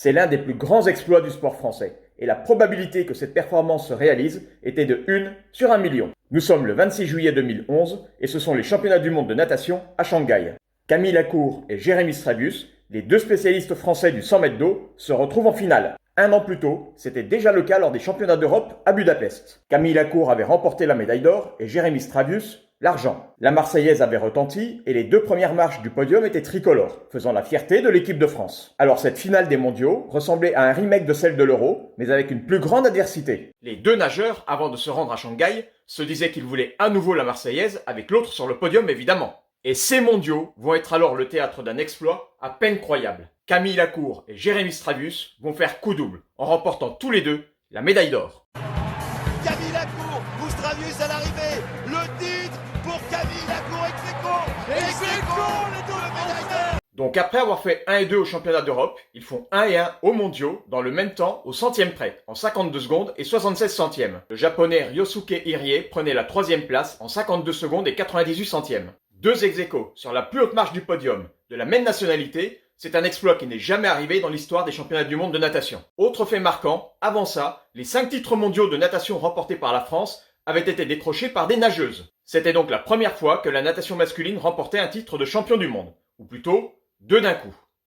C'est l'un des plus grands exploits du sport français, et la probabilité que cette performance se réalise était de 1 sur 1 million. Nous sommes le 26 juillet 2011, et ce sont les championnats du monde de natation à Shanghai. Camille Lacour et Jérémy Stravius, les deux spécialistes français du 100 mètres d'eau, se retrouvent en finale. Un an plus tôt, c'était déjà le cas lors des championnats d'Europe à Budapest. Camille Lacour avait remporté la médaille d'or et Jérémy Stravius l'argent. La Marseillaise avait retenti et les deux premières marches du podium étaient tricolores, faisant la fierté de l'équipe de France. Alors cette finale des mondiaux ressemblait à un remake de celle de l'Euro, mais avec une plus grande adversité. Les deux nageurs, avant de se rendre à Shanghai, se disaient qu'ils voulaient à nouveau la Marseillaise, avec l'autre sur le podium évidemment. Et ces mondiaux vont être alors le théâtre d'un exploit à peine croyable. Camille Lacour et Jérémy Stravius vont faire coup double, en remportant tous les deux la médaille d'or. Camille Lacour ou Stravius à l'arrivée, le titre pour Camille Lacour ex-aequo, les deux médailles d'or. Donc après avoir fait 1 et 2 au championnat d'Europe, ils font 1 et 1 aux mondiaux dans le même temps au centième près, en 52 secondes et 76 centièmes. Le japonais Ryosuke Irie prenait la 3e place en 52 secondes et 98 centièmes. Deux ex-aequo sur la plus haute marche du podium, de la même nationalité, c'est un exploit qui n'est jamais arrivé dans l'histoire des championnats du monde de natation. Autre fait marquant, avant ça, les 5 titres mondiaux de natation remportés par la France avaient été décrochés par des nageuses. C'était donc la première fois que la natation masculine remportait un titre de champion du monde, ou plutôt, deux d'un coup.